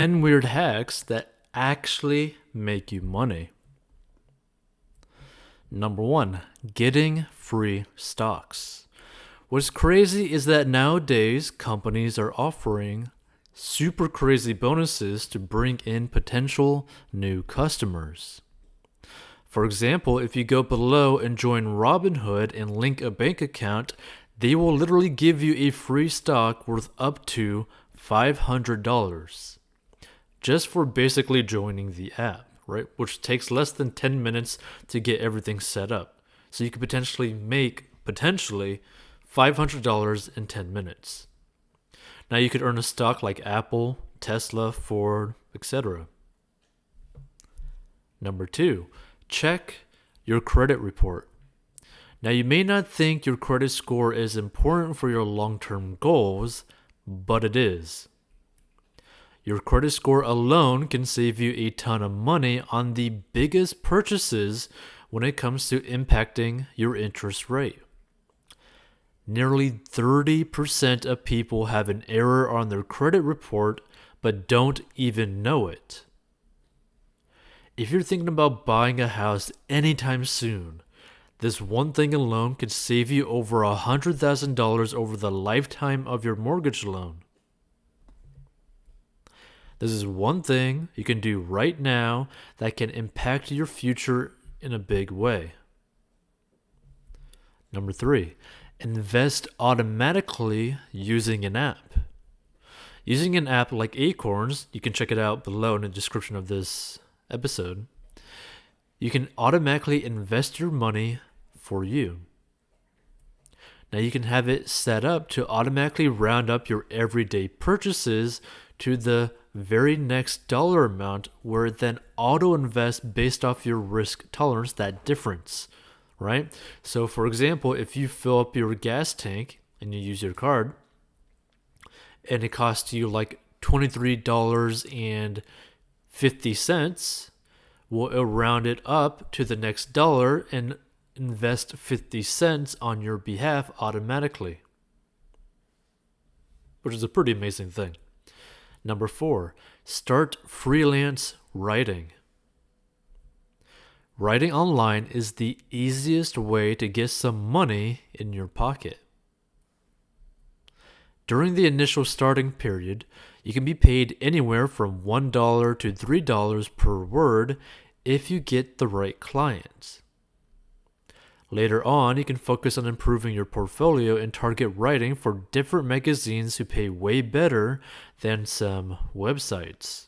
10 weird hacks that actually make you money. Number one, getting free stocks. What's crazy is that nowadays companies are offering super crazy bonuses to bring in potential new customers. For example, if you go below and join Robinhood and link a bank account, they will literally give you a free stock worth up to $500 just for basically joining the app, right? Which takes less than 10 minutes to get everything set up. So you could potentially make $500 in 10 minutes. Now you could earn a stock like Apple, Tesla, Ford, etc. Number two, check your credit report. Now you may not think your credit score is important for your long-term goals, but it is. Your credit score alone can save you a ton of money on the biggest purchases when it comes to impacting your interest rate. Nearly 30% of people have an error on their credit report but don't even know it. If you're thinking about buying a house anytime soon, this one thing alone could save you over $100,000 over the lifetime of your mortgage loan. This is one thing you can do right now that can impact your future in a big way. Number three, invest automatically using an app. Using an app like Acorns, you can check it out below in the description of this episode. You can automatically invest your money for you. Now you can have it set up to automatically round up your everyday purchases to the very next dollar amount, where it then auto invests based off your risk tolerance, that difference, right? So for example, if you fill up your gas tank and you use your card and it costs you like $23.50, well, it'll round it up to the next dollar and invest 50 cents on your behalf automatically, which is a pretty amazing thing. Number four, start freelance writing. Writing online is the easiest way to get some money in your pocket. During the initial starting period, you can be paid anywhere from $1 to $3 per word if you get the right clients. Later on, you can focus on improving your portfolio and target writing for different magazines who pay way better than some websites.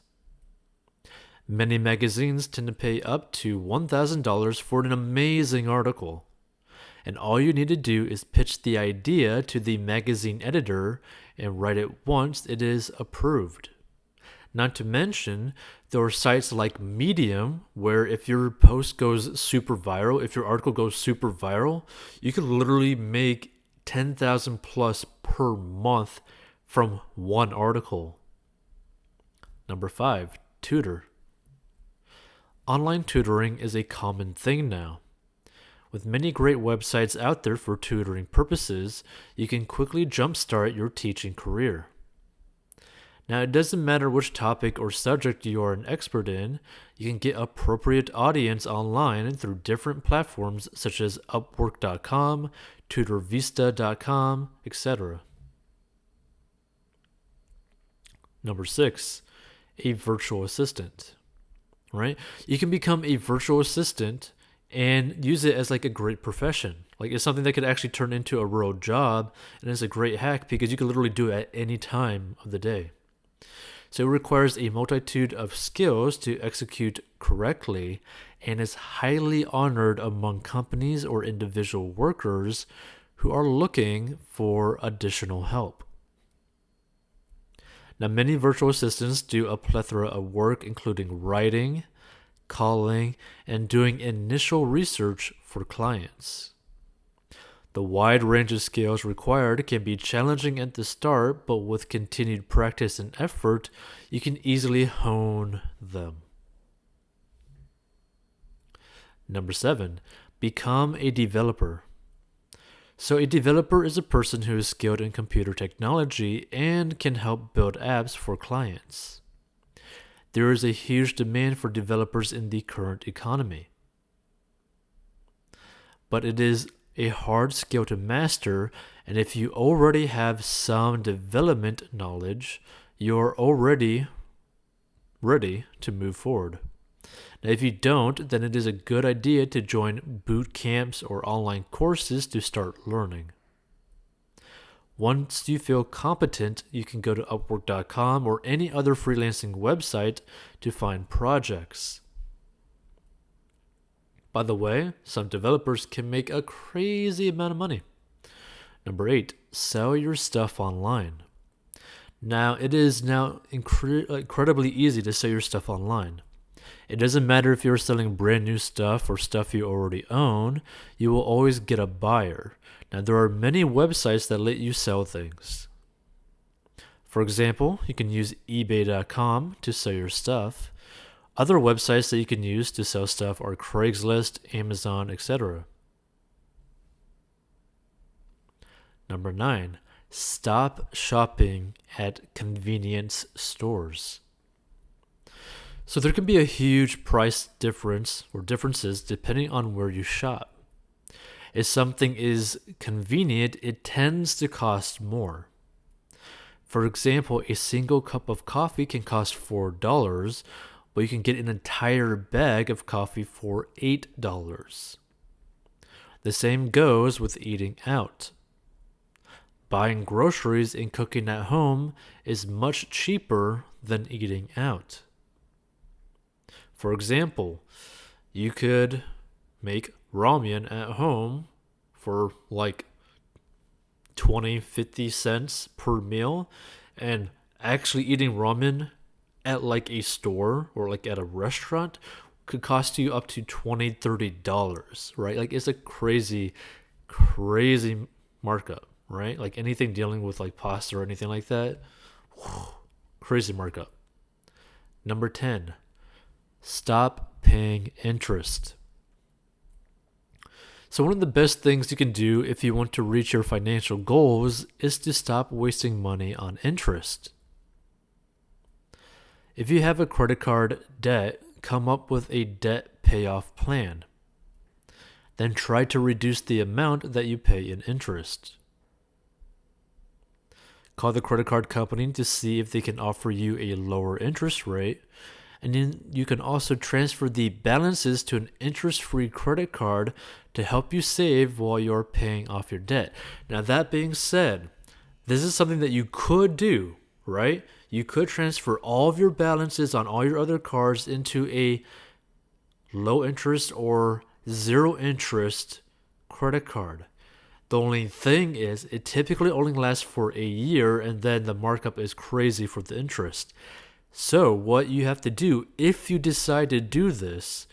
Many magazines tend to pay up to $1,000 for an amazing article. And all you need to do is pitch the idea to the magazine editor and write it once it is approved. Not to mention, there are sites like Medium where if your post goes super viral, if your article goes super viral, you could literally make 10,000 plus per month from one article. Number five, tutor. Online tutoring is a common thing now. With many great websites out there for tutoring purposes, you can quickly jumpstart your teaching career. Now, it doesn't matter which topic or subject you are an expert in, you can get appropriate audience online and through different platforms such as Upwork.com, TutorVista.com, etc. Number six, a virtual assistant. Right? You can become a virtual assistant and use it as like a great profession. Like it's something that could actually turn into a real job, and it's a great hack because you can literally do it at any time of the day. So it requires a multitude of skills to execute correctly and is highly honored among companies or individual workers who are looking for additional help. Now, many virtual assistants do a plethora of work, including writing, calling, and doing initial research for clients. The wide range of skills required can be challenging at the start, but with continued practice and effort, you can easily hone them. Number seven, become a developer. So a developer is a person who is skilled in computer technology and can help build apps for clients. There is a huge demand for developers in the current economy. But it is a hard skill to master, and if you already have some development knowledge, you're already ready to move forward. Now, if you don't, then it is a good idea to join boot camps or online courses to start learning. Once you feel competent, you can go to Upwork.com or any other freelancing website to find projects. By the way, some developers can make a crazy amount of money. Number 8, sell your stuff online. Now, it is now incredibly easy to sell your stuff online. It doesn't matter if you're selling brand new stuff or stuff you already own, you will always get a buyer. Now, there are many websites that let you sell things. For example, you can use eBay.com to sell your stuff. Other websites that you can use to sell stuff are Craigslist, Amazon, etc. Number 9, stop shopping at convenience stores. So there can be a huge price difference or differences depending on where you shop. If something is convenient, it tends to cost more. For example, a single cup of coffee can cost $4, but you can get an entire bag of coffee for $8. The same goes with eating out. Buying groceries and cooking at home is much cheaper than eating out. For example, you could make ramen at home for like 20-50 cents per meal, and actually eating ramen at like a store or like at a restaurant could cost you up to $20-30, right? Like it's a crazy markup, right? Like anything dealing with like pasta or anything like that, crazy markup. Number 10, stop paying interest. So one of the best things you can do if you want to reach your financial goals is to stop wasting money on interest. If you have a credit card debt, come up with a debt payoff plan. Then try to reduce the amount that you pay in interest. Call the credit card company to see if they can offer you a lower interest rate, and then you can also transfer the balances to an interest-free credit card to help you save while you're paying off your debt. Now, that being said, this is something that you could do, right? You could transfer all of your balances on all your other cards into a low interest or zero interest credit card. The only thing is, it typically only lasts for a year, and then the markup is crazy for the interest. So what you have to do, if you decide to do this,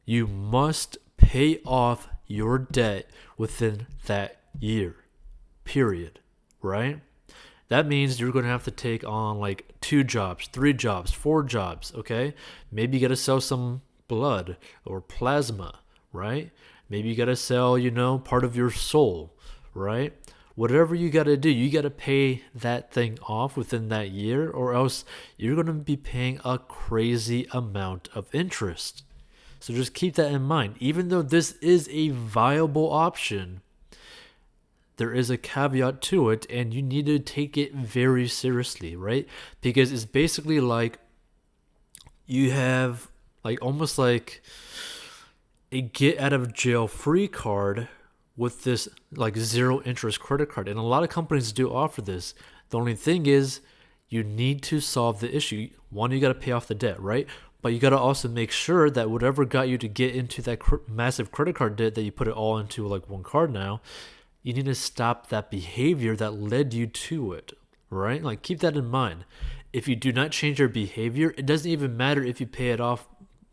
you must pay off your debt within that year, period, right? That means you're going to have to take on like 2 jobs, 3 jobs, 4 jobs, okay? Maybe you got to sell some blood or plasma, right? Maybe you got to sell, part of your soul, right? Whatever you got to do, you got to pay that thing off within that year, or else you're going to be paying a crazy amount of interest. So just keep that in mind. Even though this is a viable option, there is a caveat to it, and you need to take it very seriously, right? Because it's basically like you have like almost like a get out of jail free card with this like zero interest credit card. And a lot of companies do offer this. The only thing is you need to solve the issue. One, you got to pay off the debt, right? But you got to also make sure that whatever got you to get into that massive credit card debt, that you put it all into like one card now, you need to stop that behavior that led you to it, right? Like keep that in mind. If you do not change your behavior, it doesn't even matter if you pay it off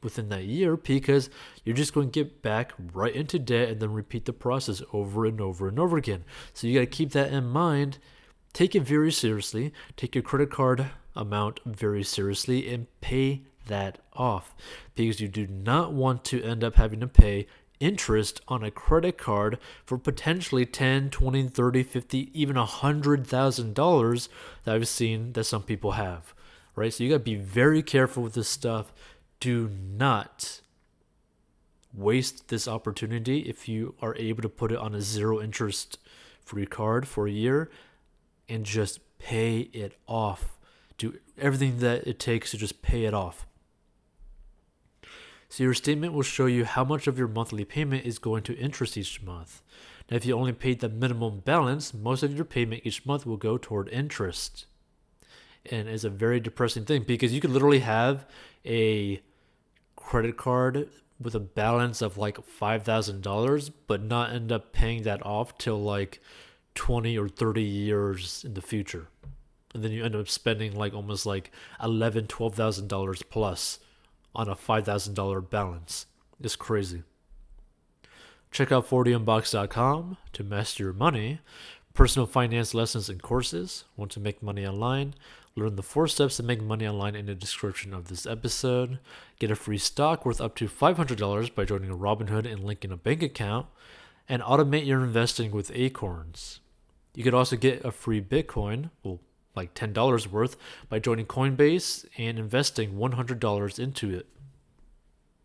within that year, because you're just going to get back right into debt and then repeat the process over and over and over again. So you got to keep that in mind. Take it very seriously. Take your credit card amount very seriously and pay that off, because you do not want to end up having to pay interest on a credit card for potentially $10, $20, $30, $50, even $100,000 that I've seen that some people have, right? So you got to be very careful with this stuff. Do not waste this opportunity. If you are able to put it on a zero interest free card for a year and just pay it off. Do everything that it takes to just pay it off. So your statement will show you how much of your monthly payment is going to interest each month. Now, if you only paid the minimum balance, most of your payment each month will go toward interest. And it's a very depressing thing because you could literally have a credit card with a balance of like $5,000, but not end up paying that off till like 20 or 30 years in the future. And then you end up spending like almost like $11,000, $12,000 plus on a $5,000 balance. It's crazy. Check out 40unbox.com to master your money, personal finance lessons and courses. Want to make money online? Learn the 4 steps to make money online in the description of this episode. Get a free stock worth up to $500 by joining a Robinhood and linking a bank account. And automate your investing with Acorns. You could also get a free Bitcoin, well, like $10 worth, by joining Coinbase and investing $100 into it.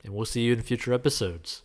And we'll see you in future episodes.